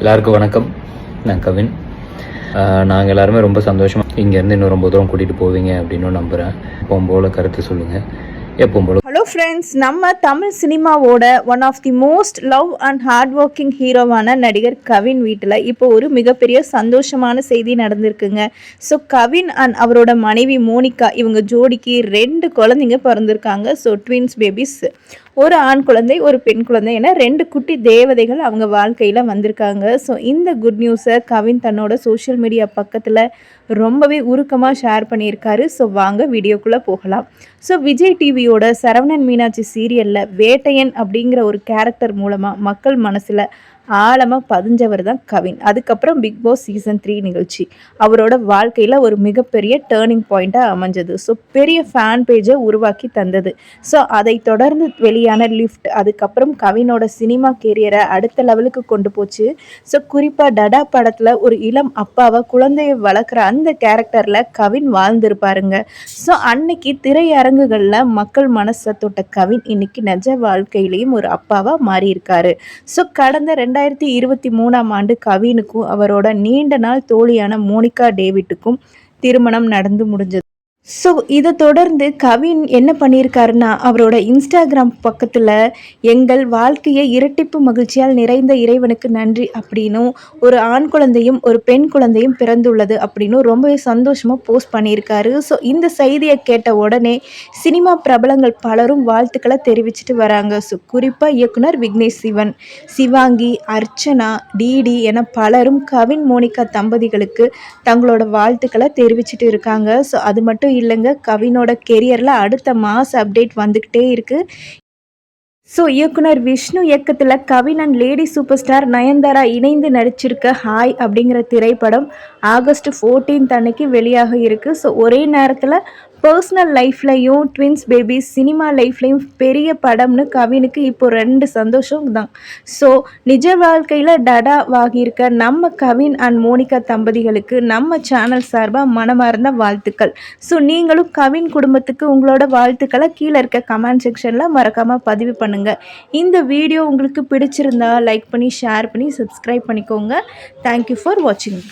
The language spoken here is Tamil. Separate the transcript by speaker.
Speaker 1: எல்லாருக்கும் வணக்கம். நான் கவின். நாங்கள் எல்லாருமே ரொம்ப சந்தோஷமாக இங்கேருந்து இன்னும் ரொம்ப தூரம் கூட்டிகிட்டு போவீங்க அப்படின்னு நம்புகிறேன். எப்பவும் போல் கருத்து சொல்லுங்கள். எப்பவும் போல்.
Speaker 2: ஹலோ ஃப்ரெண்ட்ஸ், நம்ம தமிழ் சினிமாவோட one of the most love and hard working ஹீரோவான நடிகர் கவின் வீட்டில் இப்போ ஒரு மிகப்பெரிய சந்தோஷமான செய்தி நடந்திருக்குங்க. ஸோ கவின் அண்ட் அவரோட மனைவி மோனிகா இவங்க ஜோடிக்கு 2 குழந்தைங்க பிறந்திருக்காங்க. ஸோ ட்வின்ஸ் பேபிஸ், ஒரு ஆண் குழந்தை ஒரு பெண் குழந்தை என 2 குட்டி தேவதைகள் அவங்க வாழ்க்கையில் வந்திருக்காங்க. ஸோ இந்த குட் நியூஸை கவின் தன்னோட சோஷியல் மீடியா பக்கத்தில் ரொம்பவே உருக்கமாக ஷேர் பண்ணியிருக்காரு. ஸோ வாங்க வீடியோக்குள்ளே போகலாம். ஸோ விஜய் டிவியோட சரவணன் மீனாட்சி சீரியலில் வேட்டையன் அப்படிங்கிற ஒரு கேரக்டர் மூலமாக மக்கள் மனசில் ஆழமாக பதிஞ்சவர் தான் கவின். அதுக்கப்புறம் பிக் பாஸ் சீசன் 3 நிகழ்ச்சி அவரோட வாழ்க்கையில் ஒரு மிகப்பெரிய டேர்னிங் பாயிண்ட்டாக அமைஞ்சது. ஸோ பெரிய ஃபேன் பேஜை உருவாக்கி தந்தது. ஸோ அதை தொடர்ந்து வெளியான லிஃப்ட் அதுக்கப்புறம் கவினோட சினிமா கேரியரை அடுத்த லெவலுக்கு கொண்டு போச்சு. ஸோ குறிப்பாக டடா படத்தில் ஒரு இளம் அப்பாவை குழந்தையை வளர்க்குற அந்த கேரக்டரில் கவின் வாழ்ந்திருப்பாருங்க. ஸோ அன்னைக்கு திரையரங்குகளில் மக்கள் மனசை தொட்ட கவின் இன்னைக்கு நிஜ வாழ்க்கையிலையும் ஒரு அப்பாவாக மாறியிருக்காரு. ஸோ கடந்த 2023ஆம் ஆண்டு கவினுக்கும் அவரோட நீண்ட நாள் தோழியான மோனிகா டேவிட்டுக்கும் திருமணம் நடந்து முடிஞ்சது. ஸோ இதை தொடர்ந்து கவின் என்ன பண்ணியிருக்காருன்னா, அவரோட இன்ஸ்டாகிராம் பக்கத்தில் எங்கள் வாழ்க்கையை இரட்டிப்பு மகிழ்ச்சியால் நிறைந்த இறைவனுக்கு நன்றி அப்படின்னும், ஒரு ஆண் குழந்தையும் ஒரு பெண் குழந்தையும் பிறந்துள்ளது அப்படின்னும் ரொம்பவே சந்தோஷமாக போஸ்ட் பண்ணியிருக்காரு. ஸோ இந்த செய்தியை கேட்ட உடனே சினிமா பிரபலங்கள் பலரும் வாழ்த்துக்களை தெரிவிச்சிட்டு வராங்க. ஸோ குறிப்பாக இயக்குனர் விக்னேஷ் சிவன், சிவாங்கி, அர்ச்சனா, டிடி என பலரும் கவின் மோனிகா தம்பதிகளுக்கு தங்களோட வாழ்த்துக்களை தெரிவிச்சிட்டு இருக்காங்க. ஸோ அது மட்டும் இல்லைங்க, கவினோட கெரியரில் அடுத்த மாஸ் அப்டேட் வந்துக்கிட்டே இருக்குது. ஸோ இயக்குனர் விஷ்ணு இயக்கத்தில் Kavin and lady super star Nayanthara இணைந்து நடிச்சிருக்க ஹாய் அப்படிங்கிற திரைப்படம் ஆகஸ்ட் 14 அன்னைக்கு வெளியாக இருக்குது. ஸோ ஒரே நேரத்தில் பர்சனல் லைஃப்லையும் ட்வின்ஸ் பேபிஸ், சினிமா லைஃப்லையும் பெரிய படம்னு கவினுக்கு இப்போ 2 சந்தோஷம் தான். ஸோ நிஜ வாழ்க்கையில் டடா வாகியிருக்க நம்ம கவின் அண்ட் மோனிகா தம்பதிகளுக்கு நம்ம சேனல் சார்பாக மனமார்ந்த வாழ்த்துக்கள். ஸோ நீங்களும் கவின் குடும்பத்துக்கு உங்களோட வாழ்த்துக்களை கீழே இருக்க கமெண்ட் செக்ஷனில் மறக்காமல் பதிவு பண்ணுங்கள். இந்த வீடியோ உங்களுக்கு பிடிச்சிருந்தா லைக் பண்ணி ஷேர் பண்ணி சப்ஸ்கிரைப் பண்ணிக்கோங்க. தேங்க்யூ ஃபார் வாட்சிங்.